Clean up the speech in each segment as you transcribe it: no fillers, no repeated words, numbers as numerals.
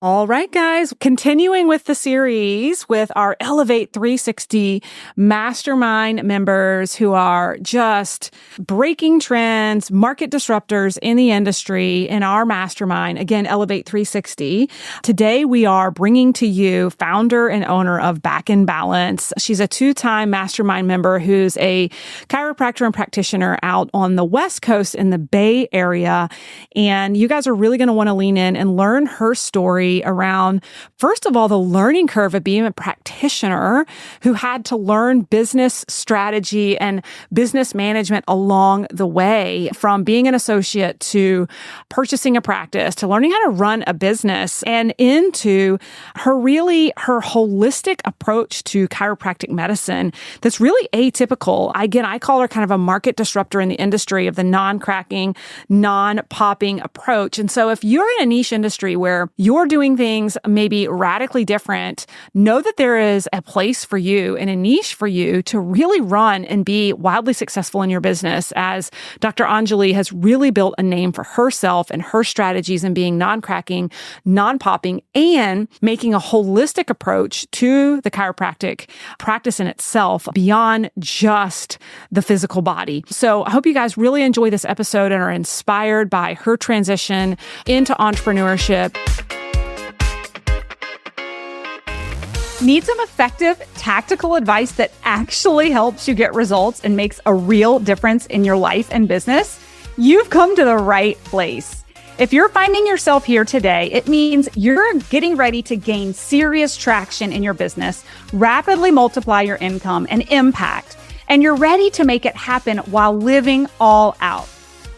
All right, guys, continuing with the series with our Elevate 360 mastermind members who are just breaking trends, market disruptors in the industry in our mastermind. Again, Elevate 360. Today, we are bringing to you founder and owner of Back in Balance. She's a 2-time mastermind member who's a chiropractor and practitioner out on the West Coast in the Bay Area. And you guys are really going to want to lean in and learn her story around, first of all, the learning curve of being a practitioner who had to learn business strategy and business management along the way, from being an associate to purchasing a practice to learning how to run a business, and into her holistic approach to chiropractic medicine that's really atypical. Again, I call her kind of a market disruptor in the industry of the non-cracking, non-popping approach. And so if you're in a niche industry where you're doing things maybe radically different, know that there is a place for you and a niche for you to really run and be wildly successful in your business, as Dr. Anjali has really built a name for herself and her strategies in being non-cracking, non-popping, and making a holistic approach to the chiropractic practice in itself beyond just the physical body. So I hope you guys really enjoy this episode and are inspired by her transition into entrepreneurship. Need some effective, tactical advice that actually helps you get results and makes a real difference in your life and business? You've come to the right place. If you're finding yourself here today, it means you're getting ready to gain serious traction in your business, rapidly multiply your income and impact, and you're ready to make it happen while living all out.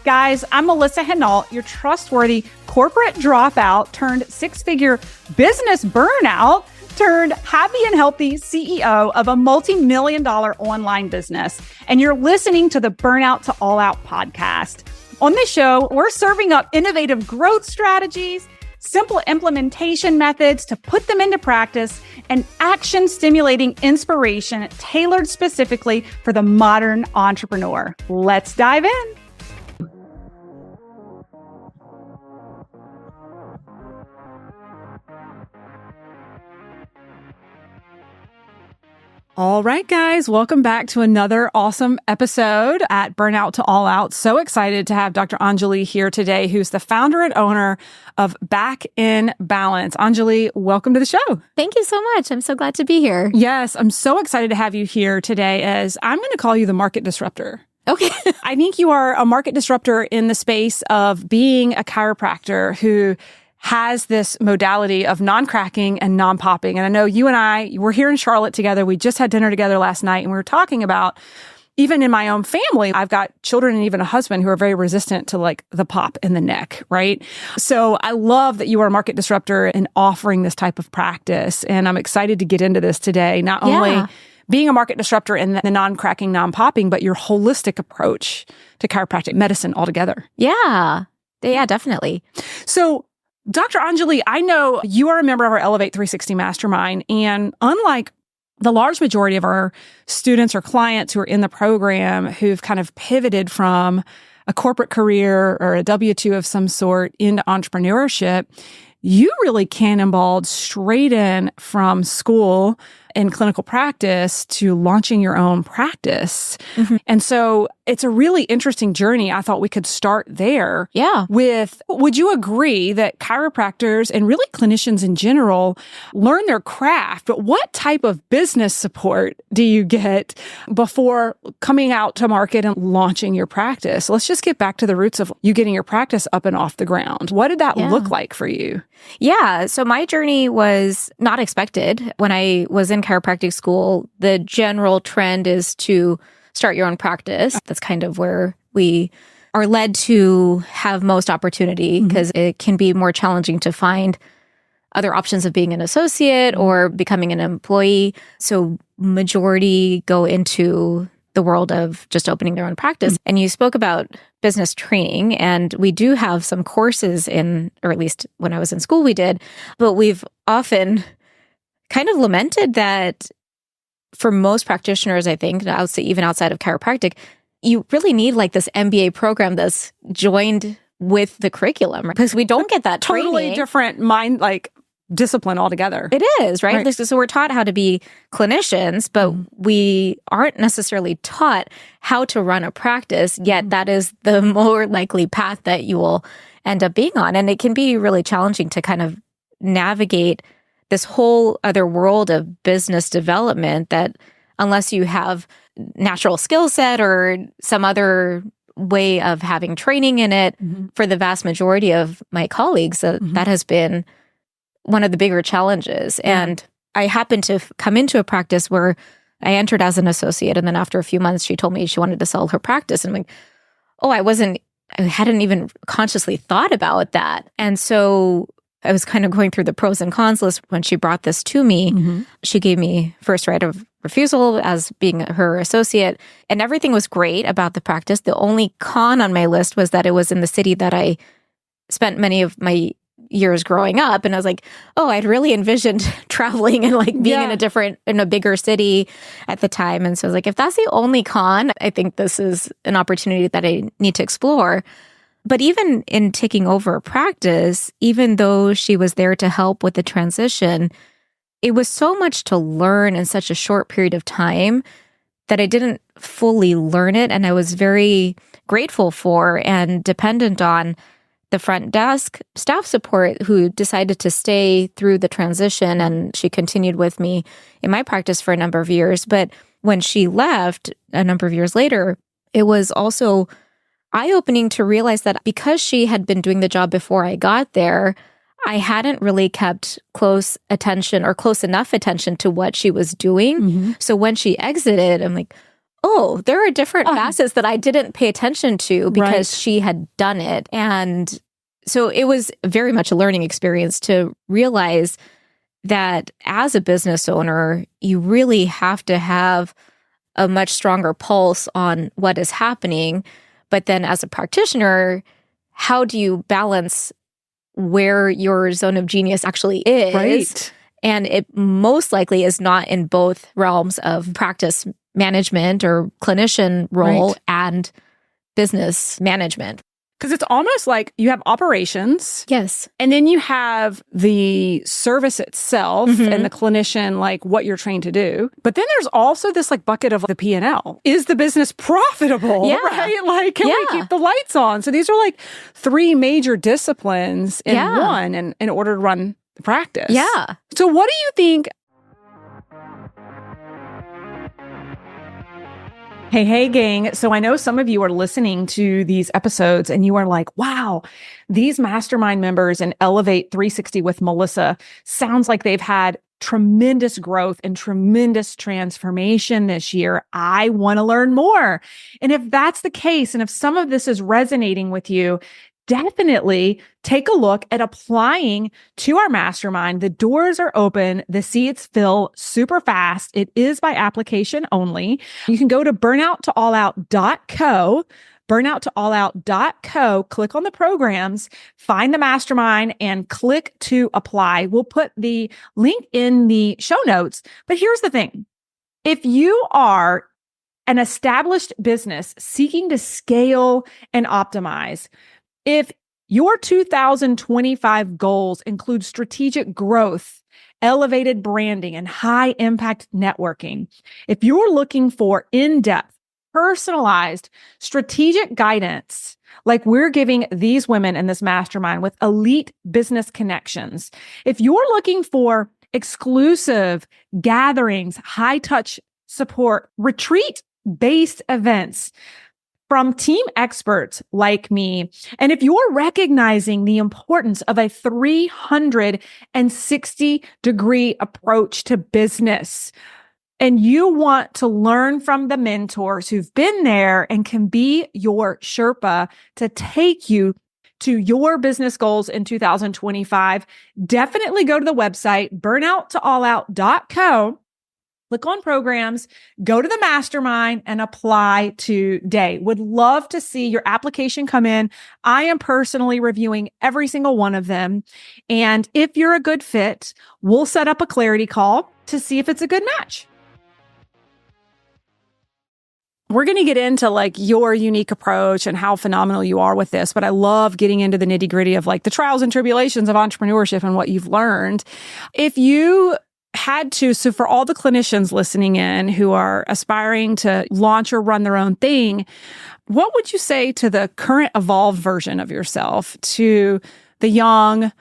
Guys, I'm Melissa Hinault, your trustworthy corporate dropout turned 6-figure business burnout turned happy and healthy CEO of a multi-million-dollar online business. And you're listening to the Burnout to All Out podcast. On this show, we're serving up innovative growth strategies, simple implementation methods to put them into practice, and action-stimulating inspiration tailored specifically for the modern entrepreneur. Let's dive in. All right, guys, welcome back to another awesome episode at Burnout to All Out. So excited to have Dr. Anjali here today, who's the founder and owner of Back in Balance. Anjali, welcome to the show. Thank you so much. I'm so glad to be here. Yes, I'm so excited to have you here today, as I'm going to call you the market disruptor. Okay. I think you are a market disruptor in the space of being a chiropractor who has this modality of non-cracking and non-popping. And I know you and I, we're here in Charlotte together. We just had dinner together last night, and we were talking about, even in my own family, I've got children and even a husband who are very resistant to like the pop in the neck, right? So I love that you are a market disruptor in offering this type of practice. And I'm excited to get into this today, not only being a market disruptor in the non-cracking, non-popping, but your holistic approach to chiropractic medicine altogether. Yeah, definitely. So Dr. Anjali, I know you are a member of our Elevate 360 Mastermind, and unlike the large majority of our students or clients who are in the program who've kind of pivoted from a corporate career or a W-2 of some sort into entrepreneurship, you really cannonballed straight in from school and clinical practice to launching your own practice. Mm-hmm. And so it's a really interesting journey. I thought we could start there. Yeah. Would you agree that chiropractors and really clinicians in general learn their craft, but what type of business support do you get before coming out to market and launching your practice? Let's just get back to the roots of you getting your practice up and off the ground. What did that look like for you? Yeah. So my journey was not expected. When I was in chiropractic school, the general trend is to start your own practice. That's kind of where we are led to have most opportunity, because it can be more challenging to find other options of being an associate or becoming an employee. So majority go into the world of just opening their own practice. And you spoke about business training, and we do have some courses in, or at least when I was in school we did, but we've often kind of lamented that for most practitioners, I think, even outside of chiropractic, you really need like this MBA program that's joined with the curriculum, because we don't get that training. Totally different mind, like discipline altogether. It is, right? So we're taught how to be clinicians, but we aren't necessarily taught how to run a practice, yet that is the more likely path that you will end up being on. And it can be really challenging to kind of navigate this whole other world of business development that unless you have natural skill set or some other way of having training in it, for the vast majority of my colleagues, that has been one of the bigger challenges. And I happened to come into a practice where I entered as an associate. And then after a few months, she told me she wanted to sell her practice. And I'm like, oh, I hadn't even consciously thought about that. And so I was kind of going through the pros and cons list when she brought this to me. She gave me first right of refusal as being her associate. And everything was great about the practice. The only con on my list was that it was in the city that I spent many of my years growing up. And I was like, oh, I'd really envisioned traveling and like being in a bigger city at the time. And so I was like, if that's the only con, I think this is an opportunity that I need to explore. But even in taking over a practice, even though she was there to help with the transition, it was so much to learn in such a short period of time that I didn't fully learn it. And I was very grateful for and dependent on the front desk staff support who decided to stay through the transition. And she continued with me in my practice for a number of years. But when she left a number of years later, it was also eye-opening to realize that because she had been doing the job before I got there, I hadn't really kept close attention or close enough attention to what she was doing. So when she exited, I'm like, oh, there are different facets that I didn't pay attention to because she had done it. And so it was very much a learning experience to realize that as a business owner, you really have to have a much stronger pulse on what is happening. But then as a practitioner, how do you balance where your zone of genius actually is? Right. And it most likely is not in both realms of practice management or clinician role and business management. Because it's almost like you have operations. Yes. And then you have the service itself and the clinician, like what you're trained to do. But then there's also this like bucket of the P&L. Is the business profitable? Yeah. Right? Like, can we keep the lights on? So these are like three major disciplines in one in order to run the practice. Yeah. So what do you think? Hey, gang. So I know some of you are listening to these episodes and you are like, wow, these mastermind members in Elevate 360 with Melissa sounds like they've had tremendous growth and tremendous transformation this year. I want to learn more. And if that's the case, and if some of this is resonating with you, definitely take a look at applying to our mastermind. The doors are open. The seats fill super fast. It is by application only. You can go to burnouttoallout.co, burnouttoallout.co, click on the programs, find the mastermind, and click to apply. We'll put the link in the show notes. But here's the thing. If you are an established business seeking to scale and optimize, if your 2025 goals include strategic growth, elevated branding, and high impact networking, if you're looking for in-depth, personalized, strategic guidance, like we're giving these women in this mastermind with elite business connections, if you're looking for exclusive gatherings, high touch support, retreat-based events, from team experts like me. And if you're recognizing the importance of a 360-degree approach to business, and you want to learn from the mentors who've been there and can be your Sherpa to take you to your business goals in 2025, definitely go to the website, burnouttoallout.co. Click on programs, go to the mastermind, and apply today. Would love to see your application come in. I am personally reviewing every single one of them. And if you're a good fit, we'll set up a clarity call to see if it's a good match. we're going to get into like your unique approach and how phenomenal you are with this. But I love getting into the nitty gritty of like the trials and tribulations of entrepreneurship and what you've learned. If you had to, so for all the clinicians listening in who are aspiring to launch or run their own thing, what would you say to the current evolved version of yourself, to the young,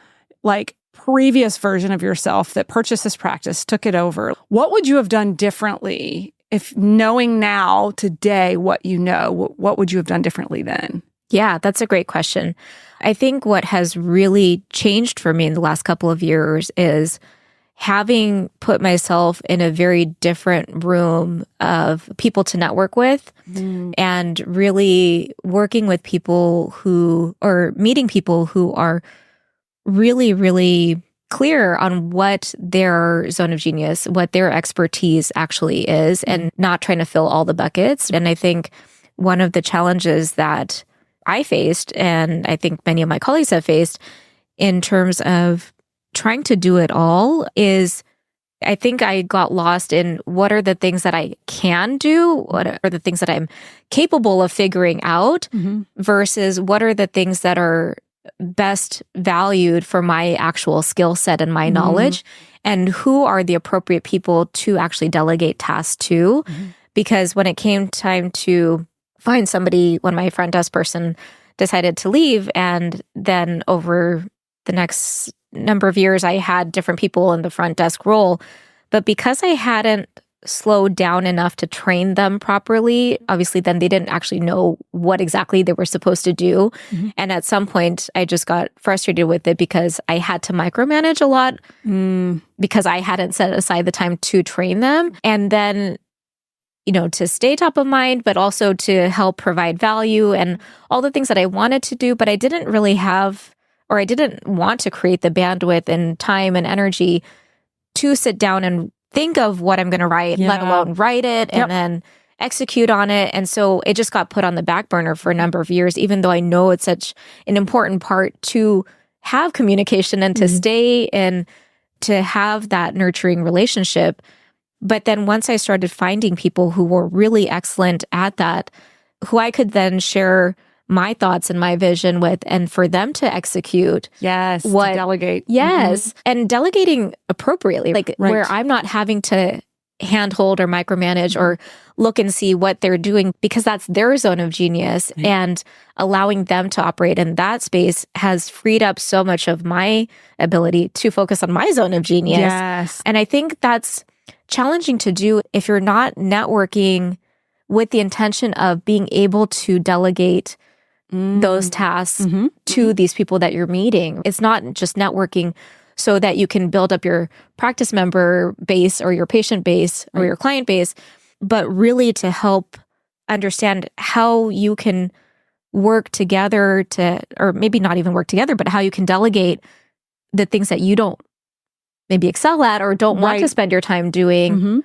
like previous version of yourself that purchased this practice, took it over? What would you have done differently if knowing now today what you know, what would you have done differently then? Yeah, that's a great question. I think what has really changed for me in the last couple of years is having put myself in a very different room of people to network with and really working with people who, or meeting people who are really, really clear on what their zone of genius, what their expertise actually is, and not trying to fill all the buckets. And I think one of the challenges that I faced, and I think many of my colleagues have faced in terms of trying to do it all, is I think I got lost in what are the things that I can do, what are the things that I'm capable of figuring out, versus what are the things that are best valued for my actual skill set and my knowledge, and who are the appropriate people to actually delegate tasks to. Because when it came time to find somebody, when my front desk person decided to leave, and then over the next number of years, I had different people in the front desk role. But because I hadn't slowed down enough to train them properly, obviously then they didn't actually know what exactly they were supposed to do. And at some point, I just got frustrated with it because I had to micromanage a lot because I hadn't set aside the time to train them. And then, you know, to stay top of mind, but also to help provide value and all the things that I wanted to do, but I didn't really have, or I didn't want to create the bandwidth and time and energy to sit down and think of what I'm going to write, let alone write it and then execute on it. And so it just got put on the back burner for a number of years, even though I know it's such an important part to have communication and to stay and to have that nurturing relationship. But then once I started finding people who were really excellent at that, who I could then share my thoughts and my vision with, and for them to execute. To delegate. And delegating appropriately, like where I'm not having to handhold or micromanage or look and see what they're doing, because that's their zone of genius, and allowing them to operate in that space has freed up so much of my ability to focus on my zone of genius. And I think that's challenging to do if you're not networking with the intention of being able to delegate those tasks to these people that you're meeting. It's not just networking so that you can build up your practice member base or your patient base or your client base, but really to help understand how you can work together to, or maybe not even work together, but how you can delegate the things that you don't maybe excel at or don't want to spend your time doing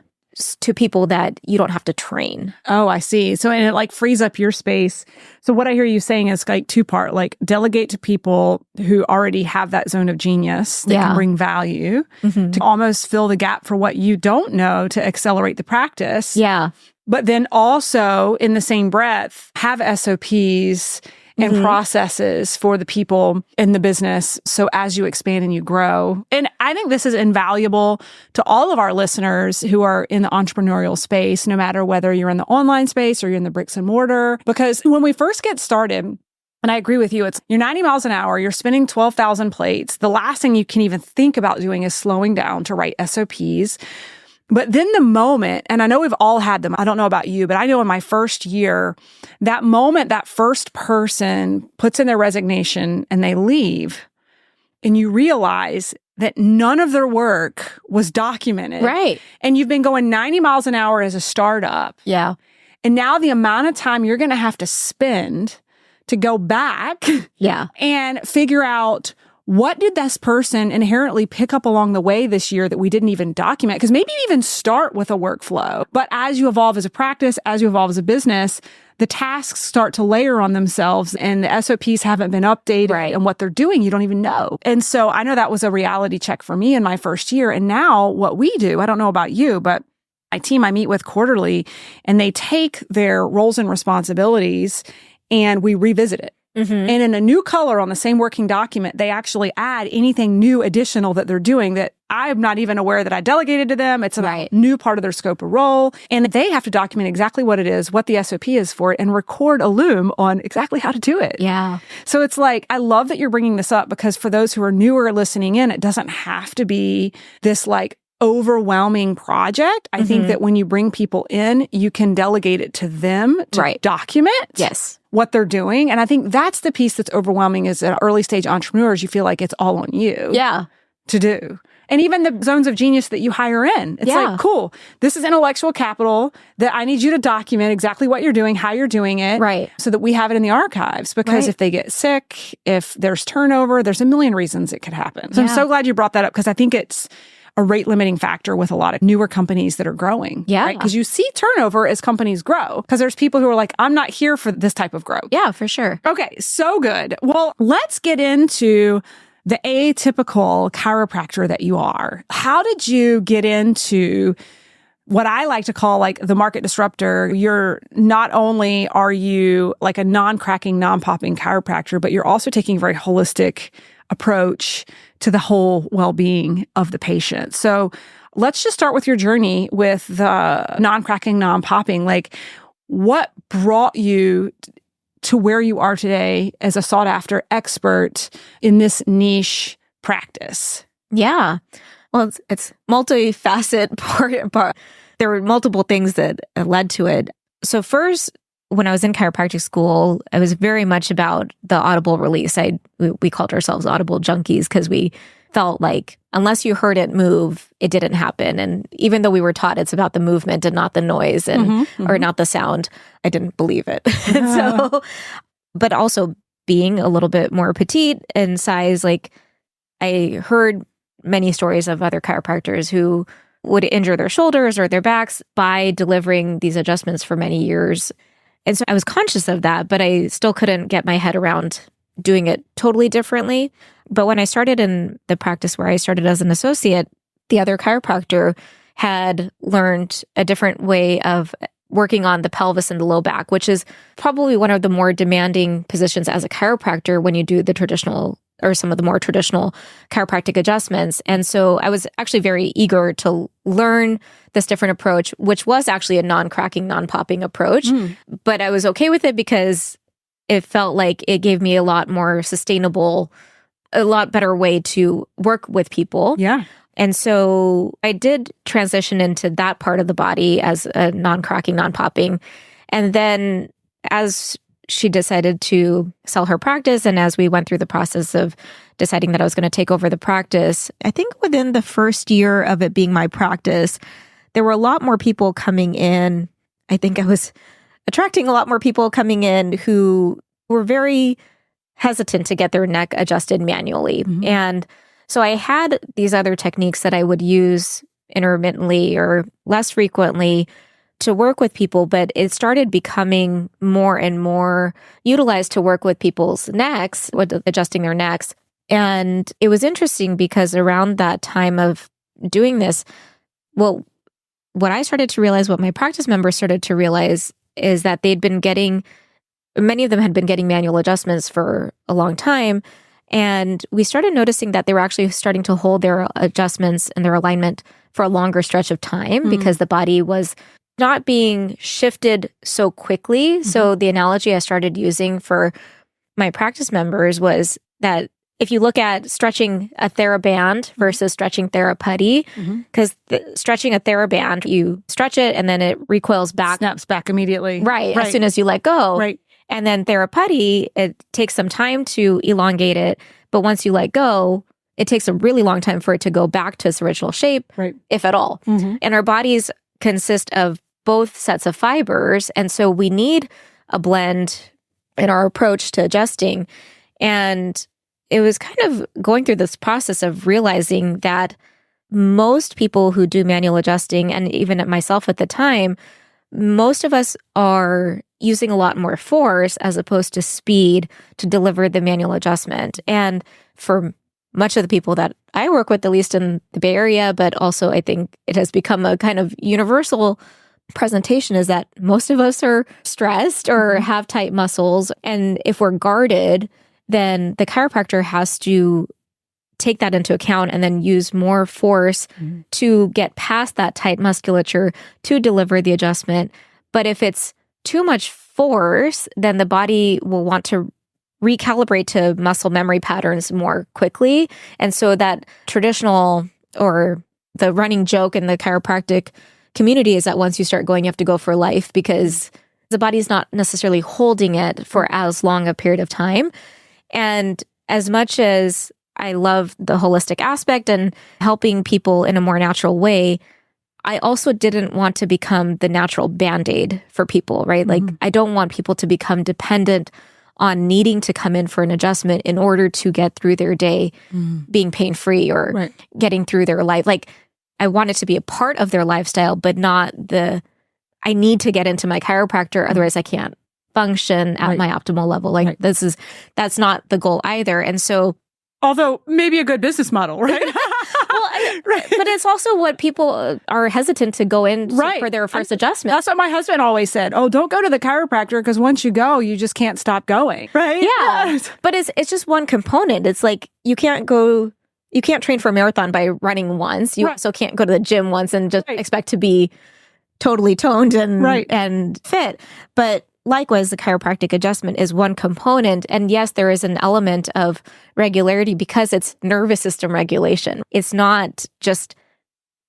to people that you don't have to train. Oh, I see. So, and it like frees up your space. So what I hear you saying is like two-part, like delegate to people who already have that zone of genius that can bring value to almost fill the gap for what you don't know to accelerate the practice. But then also in the same breath, have SOPs and processes for the people in the business. So as you expand and you grow, and I think this is invaluable to all of our listeners who are in the entrepreneurial space, no matter whether you're in the online space or you're in the bricks and mortar, because when we first get started, and I agree with you, it's you're 90 miles an hour, you're spinning 12,000 plates. The last thing you can even think about doing is slowing down to write SOPs. But then the moment, and I know we've all had them, I don't know about you, but I know in my first year, that moment that first person puts in their resignation and they leave, and you realize that none of their work was documented. And you've been going 90 miles an hour as a startup. And now the amount of time you're going to have to spend to go back and figure out, what did this person inherently pick up along the way this year that we didn't even document? Because maybe you even start with a workflow. But as you evolve as a practice, as you evolve as a business, the tasks start to layer on themselves and the SOPs haven't been updated and what they're doing, you don't even know. And so I know that was a reality check for me in my first year. And now what we do, I don't know about you, but my team I meet with quarterly, and they take their roles and responsibilities and we revisit it. And in a new color on the same working document, they actually add anything new additional that they're doing that I'm not even aware that I delegated to them. It's a new part of their scope of role. And they have to document exactly what it is, what the SOP is for it, and record a loom on exactly how to do it. Yeah. So it's like, I love that you're bringing this up, because for those who are newer listening in, it doesn't have to be this like overwhelming project. I think that when you bring people in, you can delegate it to them to document what they're doing. And I think that's the piece that's overwhelming, is at early stage entrepreneurs, you feel like it's all on you to do. And even the zones of genius that you hire in, it's like, cool, this is intellectual capital that I need you to document exactly what you're doing, how you're doing it, so that we have it in the archives. Because if they get sick, if there's turnover, there's a million reasons it could happen. So I'm so glad you brought that up, because I think it's a rate limiting factor with a lot of newer companies that are growing. Right? Because you see turnover as companies grow, because there's people who are like, I'm not here for this type of growth. Yeah, for sure. Okay, so good. Well, let's get into the atypical chiropractor that you are. How did you get into what I like to call like the market disruptor? You're not only are you like a non-cracking, non-popping chiropractor, but you're also taking a very holistic approach to the whole well-being of the patient. So let's just start with your journey with the non-cracking, non-popping. Like, what brought you to where you are today as a sought-after expert in this niche practice? Yeah. Well, it's multifaceted, but there were multiple things that led to it. So first, when I was in chiropractic school, it was very much about the audible release. We called ourselves audible junkies, because we felt like unless you heard it move, it didn't happen. And even though we were taught it's about the movement and not the noise and or not the sound, I didn't believe it. So, but also being a little bit more petite in size, like I heard many stories of other chiropractors who would injure their shoulders or their backs by delivering these adjustments for many years. And so I was conscious of that, but I still couldn't get my head around doing it totally differently. But when I started in the practice where I started as an associate, the other chiropractor had learned a different way of working on the pelvis and the low back, which is probably one of the more demanding positions as a chiropractor when you do the traditional or some of the more traditional chiropractic adjustments. And so I was actually very eager to learn this different approach, which was actually a non-cracking, non-popping approach. But I was okay with it because it felt like it gave me a lot more sustainable, a lot better way to work with people. Yeah. And so I did transition into that part of the body as a non-cracking, non-popping. And then as she decided to sell her practice, and as we went through the process of deciding that I was going to take over the practice, I think within the first year of it being my practice, there were a lot more people coming in. I think I was attracting a lot more people coming in who were very hesitant to get their neck adjusted manually. And so I had these other techniques that I would use intermittently or less frequently to work with people, but it started becoming more and more utilized to work with people's necks, with adjusting their necks. And it was interesting because around that time of doing this, well, what I started to realize, what my practice members started to realize, is that many of them had been getting manual adjustments for a long time. And we started noticing that they were actually starting to hold their adjustments and their alignment for a longer stretch of time because the body was not being shifted so quickly. So the analogy I started using for my practice members was that if you look at stretching a TheraBand versus stretching TheraPutty, because stretching a TheraBand, you stretch it and then it recoils back. Snaps back immediately. Right. As soon as you let go. Right. And then TheraPutty, it takes some time to elongate it. But once you let go, it takes a really long time for it to go back to its original shape, if at all. And our bodies consist of both sets of fibers. And so we need a blend in our approach to adjusting. And it was kind of going through this process of realizing that most people who do manual adjusting, and even myself at the time, most of us are using a lot more force as opposed to speed to deliver the manual adjustment. And for much of the people that I work with, at least in the Bay Area, but also I think it has become a kind of universal presentation, is that most of us are stressed or have tight muscles. And if we're guarded, then the chiropractor has to take that into account and then use more force to get past that tight musculature to deliver the adjustment. But if it's too much force, then the body will want to recalibrate to muscle memory patterns more quickly. And so that traditional, or the running joke in the chiropractic community, is that once you start going, you have to go for life, because the body's not necessarily holding it for as long a period of time. And as much as I love the holistic aspect and helping people in a more natural way, I also didn't want to become the natural Band-Aid for people, right? Like, I don't want people to become dependent on needing to come in for an adjustment in order to get through their day being pain-free or getting through their life. Like, I want it to be a part of their lifestyle, but not I need to get into my chiropractor, otherwise I can't function at my optimal level. Like, that's not the goal either. And so, although maybe a good business model, right? But it's also what people are hesitant to go in for their first adjustment. That's what my husband always said. Oh, don't go to the chiropractor, because once you go, you just can't stop going. Right? Yeah. But it's just one component. It's like, you can't train for a marathon by running once. You also can't go to the gym once and just expect to be totally toned and fit. But likewise, the chiropractic adjustment is one component. And yes, there is an element of regularity because it's nervous system regulation. It's not just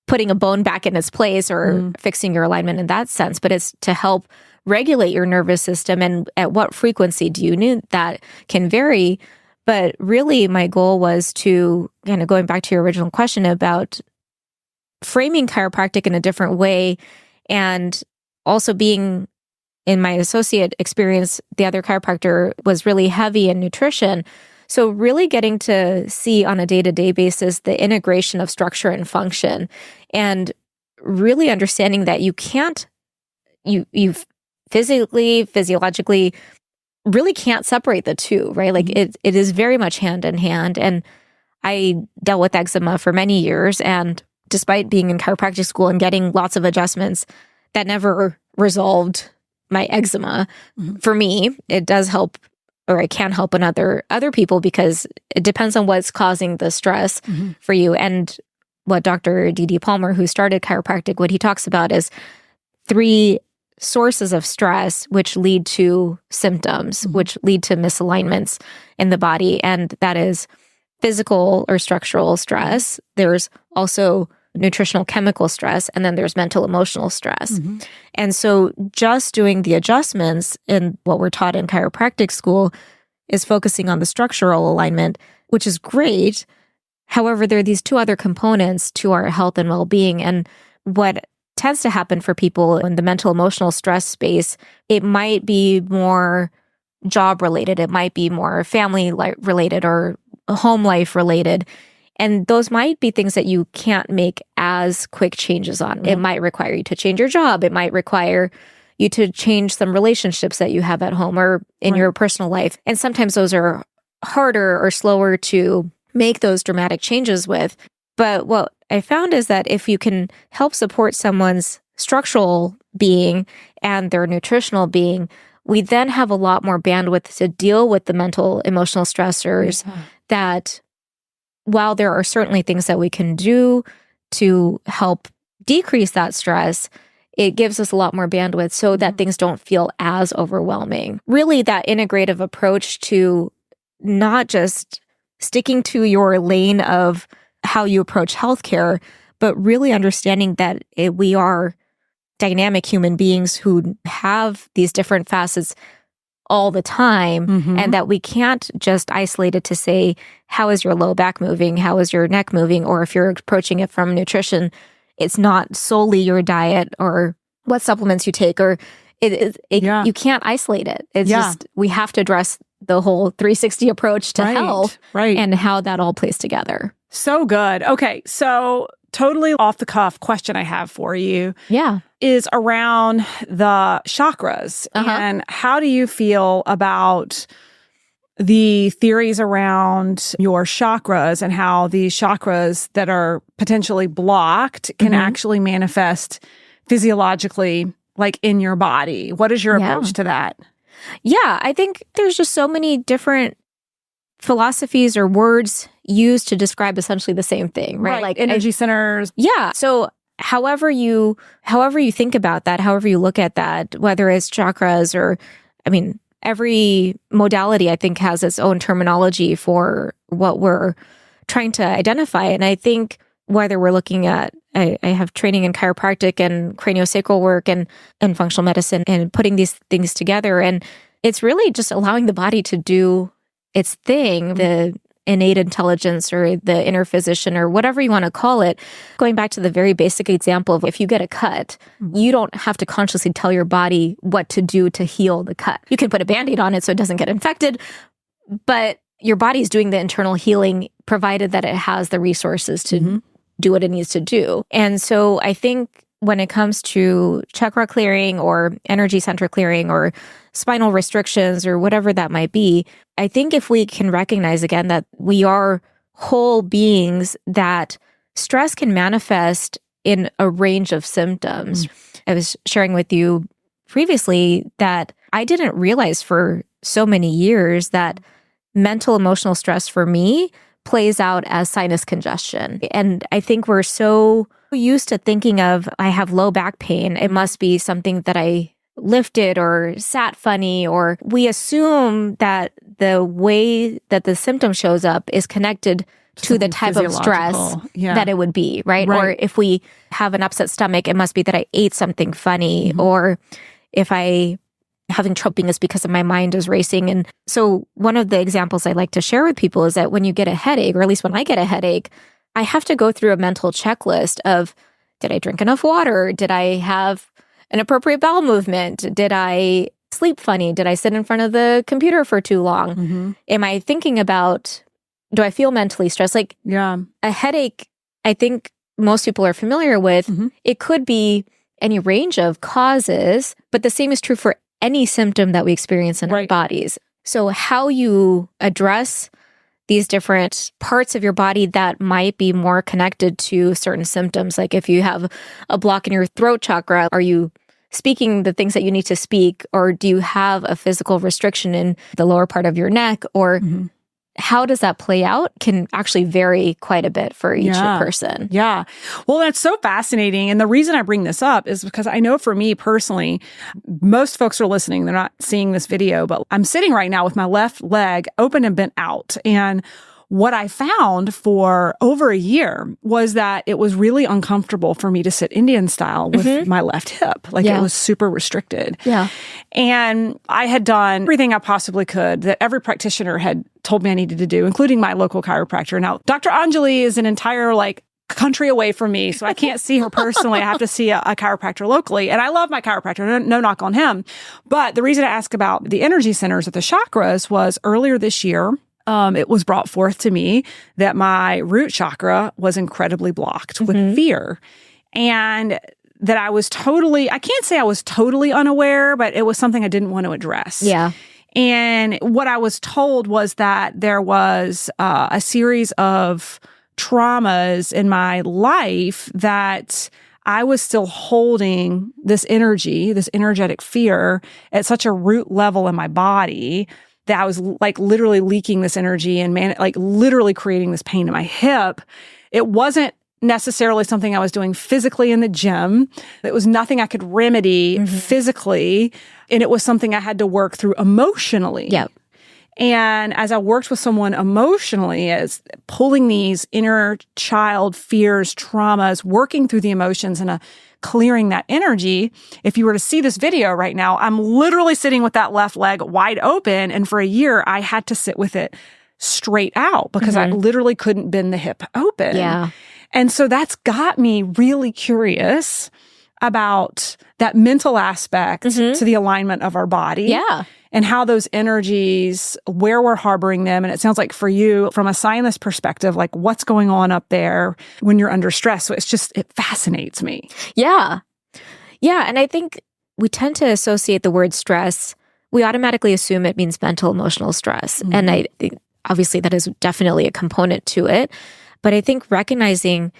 putting a bone back in its place or fixing your alignment in that sense, but it's to help regulate your nervous system. And at what frequency do you need that can vary. But really, my goal was to, kind of going back to your original question about framing chiropractic in a different way, and also being, in my associate experience, the other chiropractor was really heavy in nutrition. So really getting to see on a day-to-day basis the integration of structure and function, and really understanding that you physically, physiologically really can't separate the two, right? Like it is very much hand in hand. And I dealt with eczema for many years, and despite being in chiropractic school and getting lots of adjustments, that never resolved my eczema. For me, it does help, or it can help other people, because it depends on what's causing the stress for you. And what Dr. D.D. Palmer, who started chiropractic, what he talks about is 3 sources of stress which lead to symptoms, which lead to misalignments in the body. And that is physical or structural stress. There's also nutritional chemical stress, and then there's mental emotional stress. And so just doing the adjustments in what we're taught in chiropractic school is focusing on the structural alignment, which is great. However, there are these 2 other components to our health and well-being. And what tends to happen for people in the mental emotional stress space, it might be more job related, it might be more family related or home life related. And those might be things that you can't make as quick changes on. It might require you to change your job. It might require you to change some relationships that you have at home or in your personal life. And sometimes those are harder or slower to make those dramatic changes with. But what I found is that if you can help support someone's structural being and their nutritional being, we then have a lot more bandwidth to deal with the mental, emotional stressors that, while there are certainly things that we can do to help decrease that stress, it gives us a lot more bandwidth so that things don't feel as overwhelming. Really, that integrative approach to not just sticking to your lane of how you approach healthcare, but really understanding that we are dynamic human beings who have these different facets all the time, and that we can't just isolate it to say, how is your low back moving? How is your neck moving? Or if you're approaching it from nutrition, it's not solely your diet or what supplements you take, or you can't isolate it. It's just, we have to address the whole 360 approach to health and how that all plays together. So good. Okay. So totally off the cuff question I have for you is around the chakras. And how do you feel about the theories around your chakras and how these chakras that are potentially blocked can actually manifest physiologically, like in your body. What is your approach to that? Yeah, I think there's just so many different philosophies or words used to describe essentially the same thing, right? Like energy centers. Yeah. So however you think about that, however you look at that, whether it's chakras or, I mean, every modality I think has its own terminology for what we're trying to identify. And I think whether we're looking at, I have training in chiropractic and craniosacral work and functional medicine and putting these things together. And it's really just allowing the body to do its thing, the innate intelligence or the inner physician or whatever you want to call it. Going back to the very basic example of if you get a cut, you don't have to consciously tell your body what to do to heal the cut. You can put a Band-Aid on it so it doesn't get infected, but your body's doing the internal healing provided that it has the resources to do what it needs to do. And so I think when it comes to chakra clearing or energy center clearing or spinal restrictions or whatever that might be, I think if we can recognize again that we are whole beings, that stress can manifest in a range of symptoms. I was sharing with you previously that I didn't realize for so many years that mental emotional stress for me plays out as sinus congestion. And I think we're so used to thinking of, I have low back pain, it must be something that I lifted or sat funny, or we assume that the way that the symptom shows up is connected to the type of stress that it would be, right? Or if we have an upset stomach, it must be that I ate something funny, or if I having trouble is because of my mind is racing. And so one of the examples I like to share with people is that when you get a headache, or at least when I get a headache, I have to go through a mental checklist of, did I drink enough water? Did I have an appropriate bowel movement? Did I sleep funny? Did I sit in front of the computer for too long? Am I thinking about, do I feel mentally stressed? Like a headache, I think most people are familiar with. It could be any range of causes, but the same is true for any symptom that we experience in our bodies. So how you address these different parts of your body that might be more connected to certain symptoms. Like if you have a block in your throat chakra, are you speaking the things that you need to speak? Or do you have a physical restriction in the lower part of your neck? Or how does that play out can actually vary quite a bit for each person. Yeah. Well, that's so fascinating. And the reason I bring this up is because I know for me personally, most folks are listening. They're not seeing this video, but I'm sitting right now with my left leg open and bent out. And what I found for over a year was that it was really uncomfortable for me to sit Indian style with my left hip. Like it was super restricted. And I had done everything I possibly could that every practitioner had told me I needed to do, including my local chiropractor. Now, Dr. Anjali is an entire country away from me, so I can't see her personally. I have to see a chiropractor locally. And I love my chiropractor, no knock on him. But the reason I ask about the energy centers at the chakras was earlier this year, it was brought forth to me that my root chakra was incredibly blocked with fear. And that I was I can't say I was totally unaware, but it was something I didn't want to address. And what I was told was that there was a series of traumas in my life that I was still holding this energy, this energetic fear at such a root level in my body that I was literally leaking this energy and literally creating this pain in my hip. It wasn't necessarily something I was doing physically in the gym. It was nothing I could remedy physically. And it was something I had to work through emotionally. And as I worked with someone emotionally, as pulling these inner child fears, traumas, working through the emotions and clearing that energy. If you were to see this video right now, I'm literally sitting with that left leg wide open. And for a year, I had to sit with it straight out because I literally couldn't bend the hip open. And so that's got me really curious about that mental aspect to the alignment of our body. And how those energies, where we're harboring them. And it sounds like for you, from a science perspective, what's going on up there when you're under stress. So it fascinates me. Yeah. And I think we tend to associate the word stress we automatically assume it means mental, emotional stress. And I think obviously that is definitely a component to it. But I think recognizing,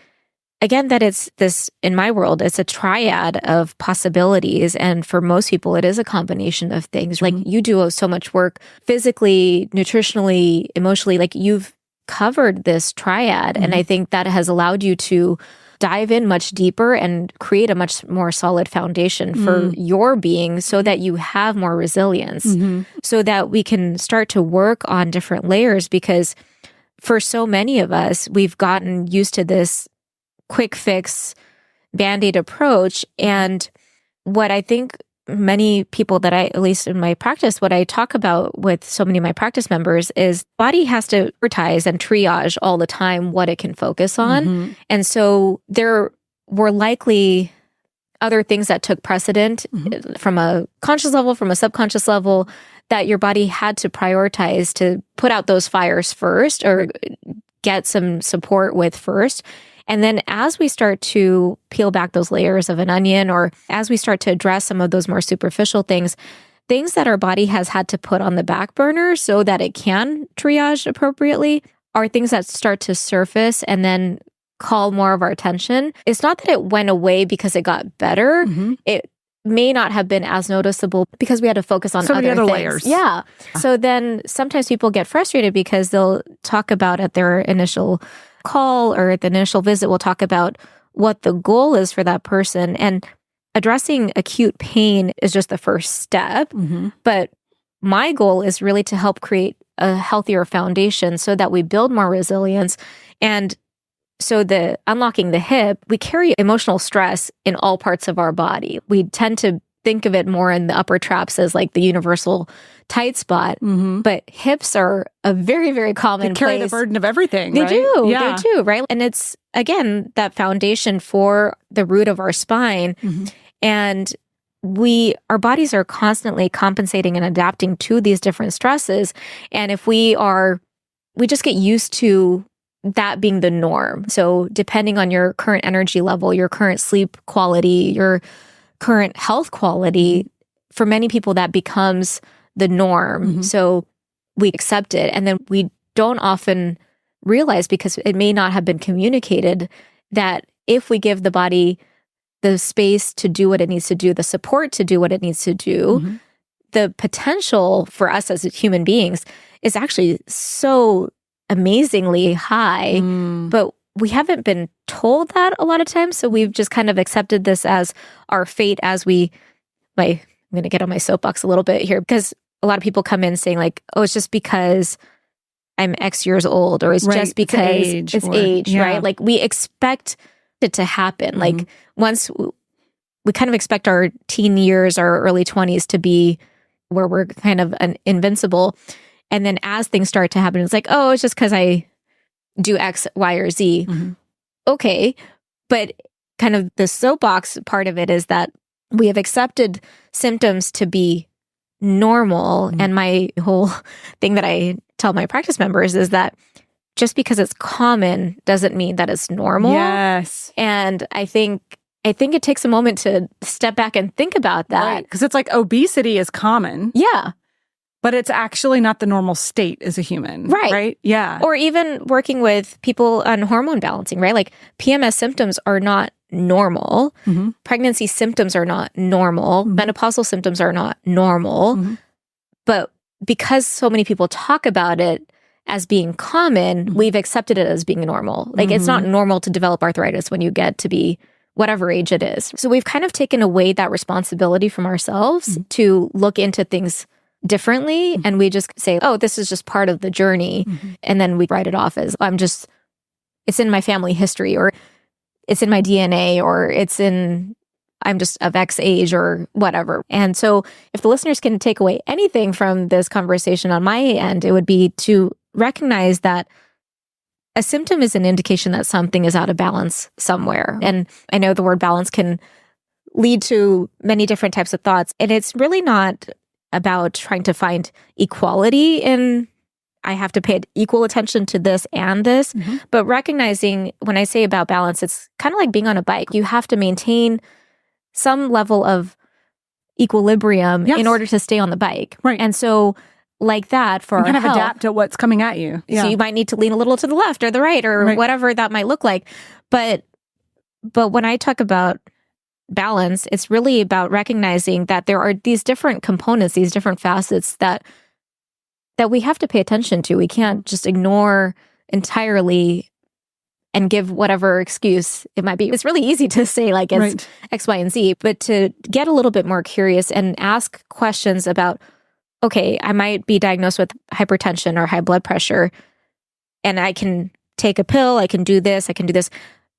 again, that it's this, in my world, it's a triad of possibilities. And for most people, it is a combination of things. Like you do so much work physically, nutritionally, emotionally, like you've covered this triad. And I think that has allowed you to dive in much deeper and create a much more solid foundation for your being so that you have more resilience, so that we can start to work on different layers. Because for so many of us, we've gotten used to this quick fix Band-Aid approach. And what I think many people that at least in my practice, what I talk about with so many of my practice members is body has to prioritize and triage all the time what it can focus on. And so there were likely other things that took precedent from a conscious level, from a subconscious level, that your body had to prioritize to put out those fires first or get some support with first. And then as we start to peel back those layers of an onion, or as we start to address some of those more superficial things that our body has had to put on the back burner so that it can triage appropriately, are things that start to surface and then call more of our attention. It's not that it went away because it got better. It may not have been as noticeable because we had to focus on other things. Layers. Yeah. So then sometimes people get frustrated because they'll talk about at their initial call or at the initial visit, we'll talk about what the goal is for that person. And addressing acute pain is just the first step. But my goal is really to help create a healthier foundation so that we build more resilience. And so the unlocking the hip, we carry emotional stress in all parts of our body. We tend to think of it more in the upper traps as like the universal tight spot, but hips are a very, very common They carry place. the burden of everything, They right? do. Yeah. They do, right? And it's, again, that foundation for the root of our spine. And our bodies are constantly compensating and adapting to these different stresses. And if we just get used to that being the norm. So depending on your current energy level, your current sleep quality, your current health quality, for many people that becomes the norm. So we accept it. And then we don't often realize, because it may not have been communicated, that if we give the body the space to do what it needs to do, the support to do what it needs to do, the potential for us as human beings is actually so amazingly high. But we haven't been told that a lot of times. So we've just kind of accepted this as our fate I'm going to get on my soapbox a little bit here, because a lot of people come in saying like, oh, it's just because I'm X years old, or it's just because it's age, right? Like we expect it to happen. Like once we kind of expect our teen years, our early 20s to be where we're kind of invincible. And then as things start to happen, it's like, oh, it's just because I do X, Y, or Z. Okay. But kind of the soapbox part of it is that we have accepted symptoms to be normal. And my whole thing that I tell my practice members is that just because it's common doesn't mean that it's normal. Yes. And I think it takes a moment to step back and think about that. Because it's like obesity is common. Yeah. But it's actually not the normal state as a human. Right? Yeah. Or even working with people on hormone balancing, right? Like PMS symptoms are not normal. Pregnancy symptoms are not normal. Menopausal symptoms are not normal. But because so many people talk about it as being common, we've accepted it as being normal. Like it's not normal to develop arthritis when you get to be whatever age it is. So we've kind of taken away that responsibility from ourselves to look into things differently. And we just say, oh, this is just part of the journey. And then we write it off as it's in my family history, or it's in my DNA, or I'm just of X age or whatever. And so if the listeners can take away anything from this conversation on my end, it would be to recognize that a symptom is an indication that something is out of balance somewhere. And I know the word balance can lead to many different types of thoughts. And it's really not about trying to find equality in, I have to pay equal attention to this and this, but recognizing, when I say about balance, it's kind of like being on a bike. You have to maintain some level of equilibrium Yes. in order to stay on the bike. Right. And so like that for You our kind of health, adapt to what's coming at you. Yeah. so you might need to lean a little to the left or the right or Right. whatever that might look like. But when I talk about balance, it's really about recognizing that there are these different components, these different facets that we have to pay attention to. We can't just ignore entirely and give whatever excuse it might be. It's really easy to say like it's Right. X, Y, and Z, but to get a little bit more curious and ask questions about, okay, I might be diagnosed with hypertension or high blood pressure, and I can take a pill, I can do this, I can do this.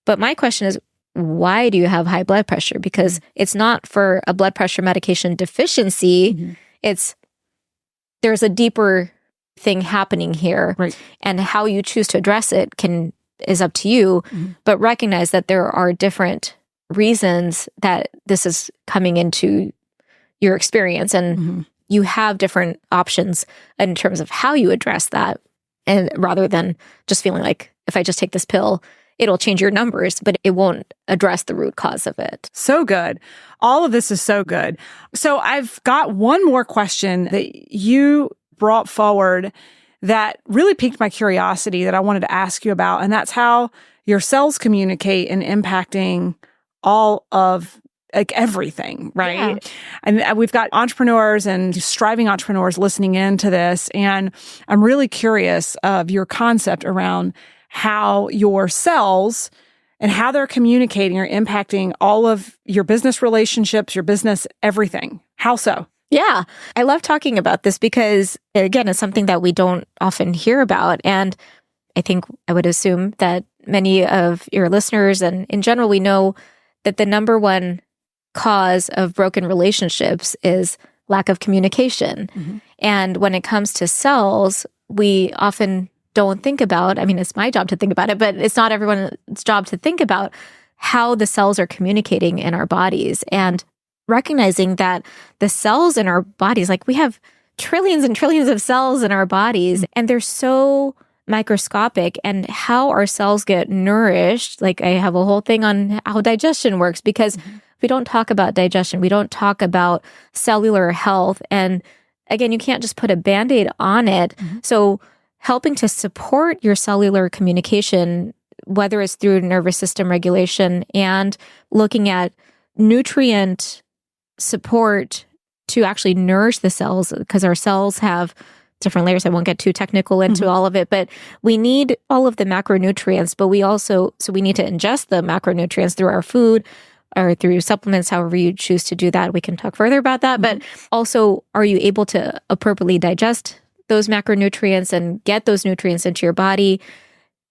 But my question is, why do you have high blood pressure? Because it's not for a blood pressure medication deficiency. Mhm. There's a deeper thing happening here. Right. And how you choose to address it is up to you. Mhm. But recognize that there are different reasons that this is coming into your experience, and Mhm. you have different options in terms of how you address that. And rather than just feeling like, if I just take this pill, it'll change your numbers, but it won't address the root cause of it. So good. All of this is so good. So I've got one more question that you brought forward that really piqued my curiosity that I wanted to ask you about. And that's how your cells communicate in impacting all of like everything, right? Yeah. And we've got entrepreneurs and striving entrepreneurs listening into this. And I'm really curious of your concept around how your cells and how they're communicating or impacting all of your business relationships, your business, everything. How so? Yeah. I love talking about this because, again, it's something that we don't often hear about. And I think I would assume that many of your listeners and in general, we know that the number one cause of broken relationships is lack of communication. Mm-hmm. And when it comes to cells, we often don't think about, I mean, it's my job to think about it, but it's not everyone's job to think about how the cells are communicating in our bodies, and recognizing that the cells in our bodies, like we have trillions and trillions of cells in our bodies, and they're so microscopic, and how our cells get nourished. Like I have a whole thing on how digestion works, because we don't talk about digestion. We don't talk about cellular health. And again, you can't just put a Band-Aid on it. So helping to support your cellular communication, whether it's through nervous system regulation and looking at nutrient support to actually nourish the cells, because our cells have different layers. I won't get too technical into all of it, but we need all of the macronutrients, but we need to ingest the macronutrients through our food or through supplements, however you choose to do that. We can talk further about that, but also, are you able to appropriately digest those macronutrients and get those nutrients into your body?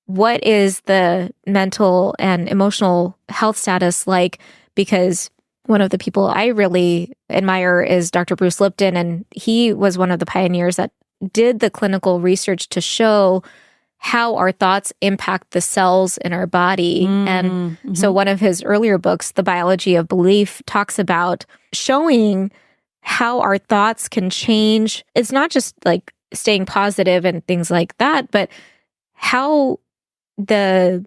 What is the mental and emotional health status like? Because one of the people I really admire is Dr. Bruce Lipton, and he was one of the pioneers that did the clinical research to show how our thoughts impact the cells in our body. And so one of his earlier books, The Biology of Belief, talks about showing how our thoughts can change. It's not just like staying positive and things like that, but how the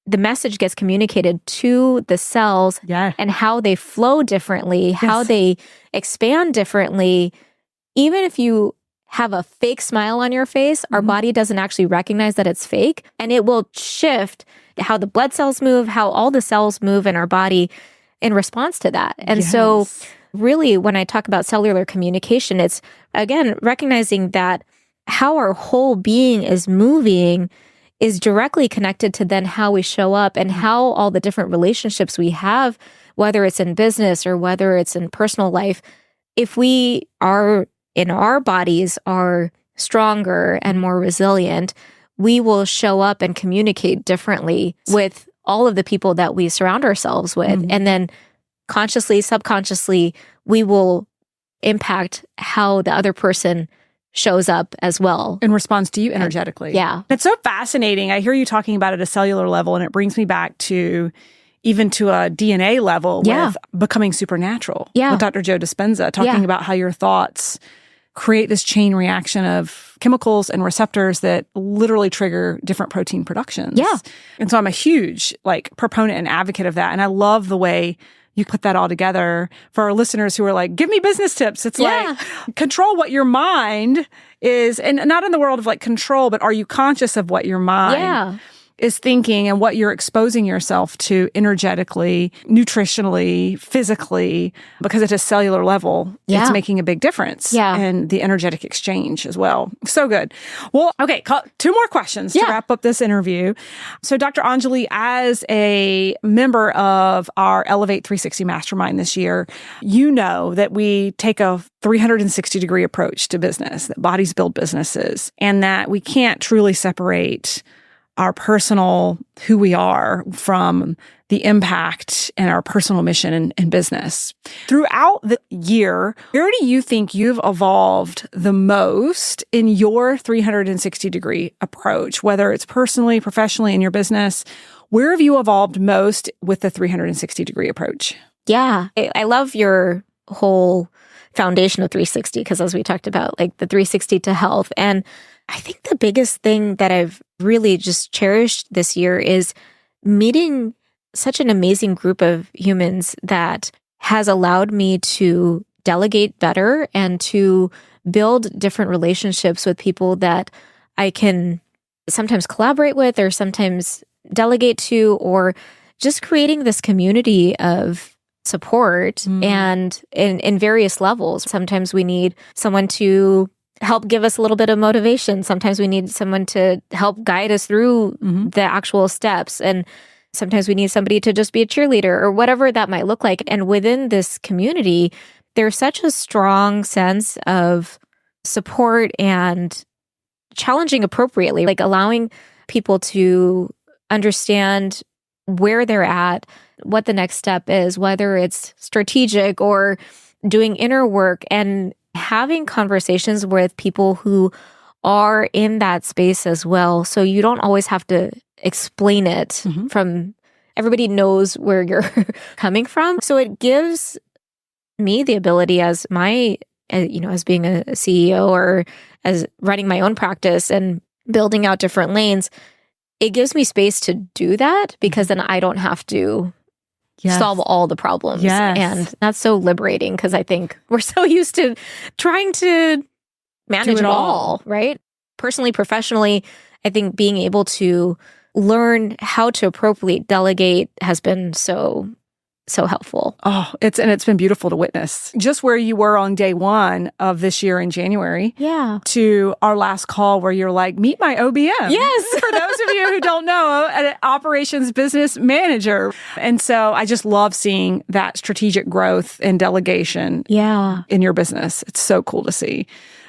message gets communicated to the cells and how they flow differently, how they expand differently. Even if you have a fake smile on your face, our body doesn't actually recognize that it's fake, and it will shift how the blood cells move, how all the cells move in our body in response to that. And so really, when I talk about cellular communication, it's, again, recognizing that how our whole being is moving is directly connected to then how we show up and how all the different relationships we have, whether it's in business or whether it's in personal life, if we are in our bodies are stronger and more resilient, we will show up and communicate differently with all of the people that we surround ourselves with. And then consciously, subconsciously, we will impact how the other person shows up as well. In response to you energetically. Yeah. It's so fascinating. I hear you talking about it at a cellular level, and it brings me back to even to a DNA level with becoming supernatural. With Dr. Joe Dispenza, talking about how your thoughts create this chain reaction of chemicals and receptors that literally trigger different protein productions. And so I'm a huge proponent and advocate of that. And I love the way you put that all together for our listeners who are like, give me business tips. It's like, control what your mind is, and not in the world of like control, but are you conscious of what your mind is thinking and what you're exposing yourself to energetically, nutritionally, physically, because at a cellular level, it's making a big difference in the energetic exchange as well. So good. Well, okay, 2 more questions to wrap up this interview. So Dr. Anjali, as a member of our Elevate 360 Mastermind this year, you know that we take a 360-degree approach to business, that bodies build businesses, and that we can't truly separate our personal, who we are, from the impact and our personal mission in business. Throughout the year, where do you think you've evolved the most in your 360-degree approach, whether it's personally, professionally, in your business? Where have you evolved most with the 360-degree approach? Yeah, I love your whole foundation of 360, because as we talked about, like the 360 to health. And I think the biggest thing that I've really just cherished this year is meeting such an amazing group of humans that has allowed me to delegate better and to build different relationships with people that I can sometimes collaborate with or sometimes delegate to, or just creating this community of support and in various levels. Sometimes we need someone to help give us a little bit of motivation. Sometimes we need someone to help guide us through the actual steps. And sometimes we need somebody to just be a cheerleader or whatever that might look like. And within this community, there's such a strong sense of support and challenging appropriately, like allowing people to understand where they're at, what the next step is, whether it's strategic or doing inner work, and having conversations with people who are in that space as well. So you don't always have to explain it from, everybody knows where you're coming from. So it gives me the ability as my, as being a CEO or as running my own practice and building out different lanes, it gives me space to do that, because then I don't have to solve all the problems. And that's so liberating, because I think we're so used to trying to manage it all, right? Personally, professionally, I think being able to learn how to appropriately delegate has been so helpful. Oh, it's been beautiful to witness. Just where you were on day 1 of this year in January to our last call where you're like, meet my OBM. Yes. For those of you who don't know, an operations business manager. And so I just love seeing that strategic growth and delegation in your business. It's so cool to see.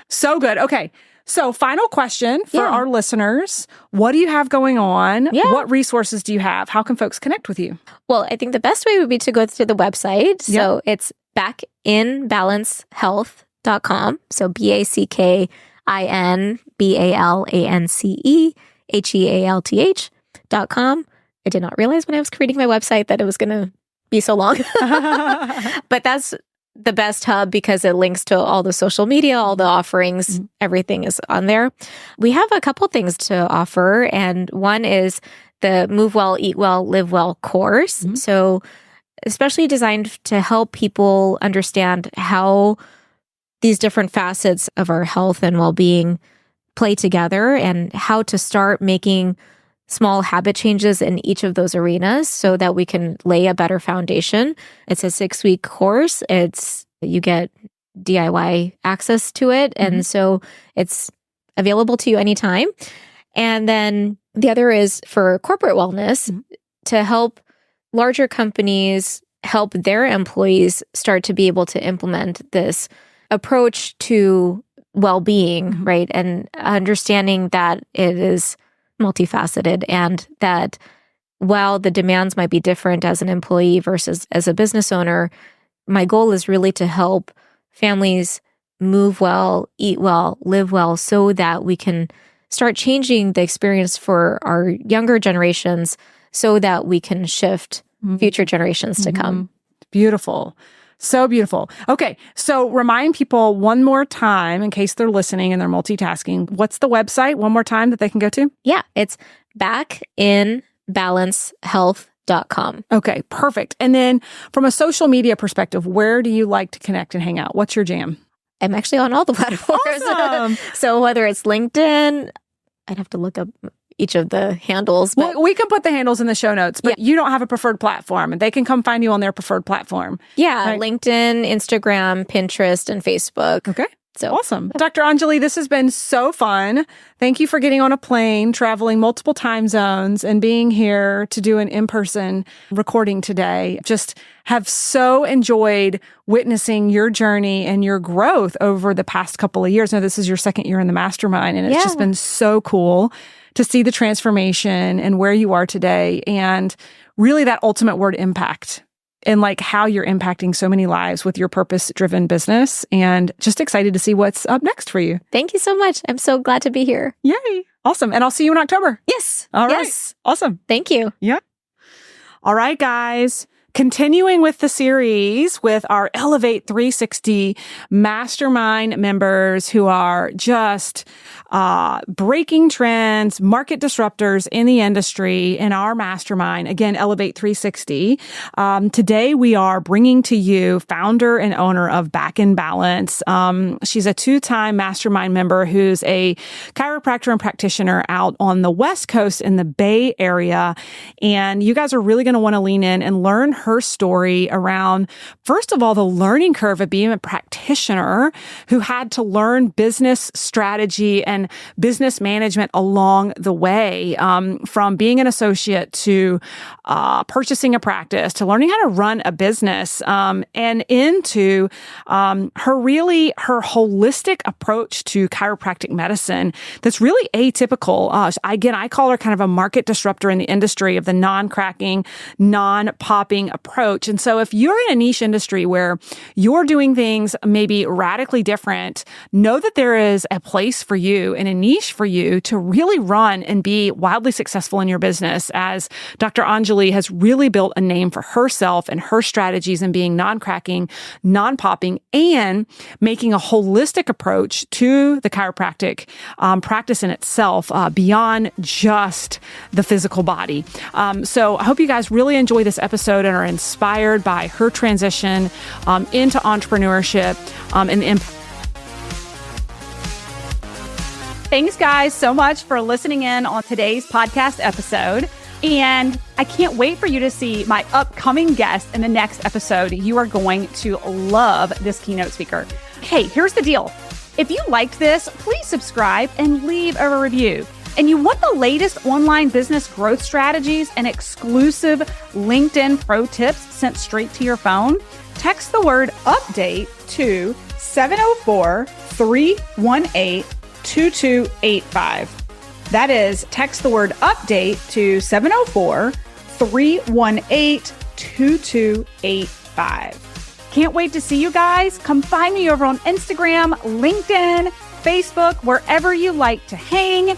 So good. Okay. So final question for our listeners. What do you have going on? What resources do you have? How can folks connect with you? Well, I think the best way would be to go to the website. So it's backinbalancehealth.com. So BACKINBALANCEHEALTH.com. I did not realize when I was creating my website that it was going to be so long. But that's the best hub, because it links to all the social media, all the offerings, everything is on there. We have a couple things to offer, and one is the Move Well, Eat Well, Live Well course. So especially designed to help people understand how these different facets of our health and well-being play together, and how to start making small habit changes in each of those arenas so that we can lay a better foundation. It's a 6-week course. You get DIY access to it. And so it's available to you anytime. And then the other is for corporate wellness, to help larger companies help their employees start to be able to implement this approach to well-being, right? And understanding that it is multifaceted, and that while the demands might be different as an employee versus as a business owner, my goal is really to help families move well, eat well, live well, so that we can start changing the experience for our younger generations, so that we can shift future generations to come. Beautiful. So beautiful. Okay. So remind people one more time, in case they're listening and they're multitasking, what's the website one more time that they can go to? Yeah, it's backinbalancehealth.com. chiropractors.com. Okay, perfect. And then from a social media perspective, where do you like to connect and hang out? What's your jam? I'm actually on all the platforms. Awesome. So whether it's LinkedIn, I'd have to look up each of the handles. But Well, we can put the handles in the show notes, but you don't have a preferred platform, and they can come find you on their preferred platform. yeah, Right. LinkedIn, Instagram, Pinterest, and Facebook. Okay. So Awesome. Dr. Anjali, this has been so fun. Thank you for getting on a plane, traveling multiple time zones, and being here to do an in-person recording today. Just have so enjoyed witnessing your journey and your growth over the past couple of years. Now, this is your second year in the mastermind, and it's just been so cool to see the transformation and where you are today, and really that ultimate word, impact. And like how you're impacting so many lives with your purpose-driven business, and just excited to see what's up next for you. thank you so much. I'm so glad to be here. Yay. Awesome. And I'll see you in October. Yes. All right. Yes. Awesome. Thank you. Yeah. All right, guys. Continuing with the series with our Elevate 360 mastermind members who are just breaking trends, market disruptors in the industry in our mastermind. Again, Elevate 360. Today, we are bringing to you founder and owner of Back in Balance. She's a 2-time mastermind member who's a chiropractor and practitioner out on the West Coast in the Bay Area. And you guys are really going to want to lean in and learn her story around, first of all, the learning curve of being a practitioner who had to learn business strategy and business management along the way, from being an associate to purchasing a practice to learning how to run a business, and into her holistic approach to chiropractic medicine that's really atypical. Again, I call her kind of a market disruptor in the industry of the non-cracking, non-popping approach. And so if you're in a niche industry where you're doing things maybe radically different, know that there is a place for you and a niche for you to really run and be wildly successful in your business, as Dr. Anjali has really built a name for herself and her strategies in being non-cracking, non-popping, and making a holistic approach to the chiropractic practice in itself, beyond just the physical body. So I hope you guys really enjoy this episode and are inspired by her transition into entrepreneurship and the impact. Thanks, guys, so much for listening in on today's podcast episode. And I can't wait for you to see my upcoming guest in the next episode. You are going to love this keynote speaker. Hey, here's the deal. If you liked this, please subscribe and leave a review. And you want the latest online business growth strategies and exclusive LinkedIn pro tips sent straight to your phone? Text the word update to 704-318-2285. That is, text the word update to 704-318-2285. Can't wait to see you guys. Come find me over on Instagram, LinkedIn, Facebook, wherever you like to hang.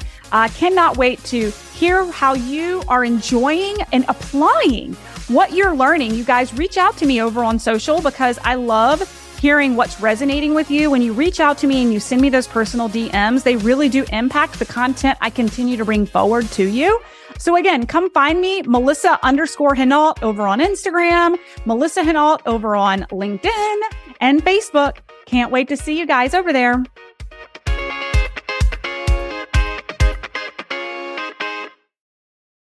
Cannot wait to hear how you are enjoying and applying what you're learning. You guys reach out to me over on social, because I love hearing what's resonating with you. When you reach out to me and you send me those personal DMs, they really do impact the content I continue to bring forward to you. So again, come find me, Melissa_Hinault over on Instagram, Melissa Hinault over on LinkedIn and Facebook. Can't wait to see you guys over there.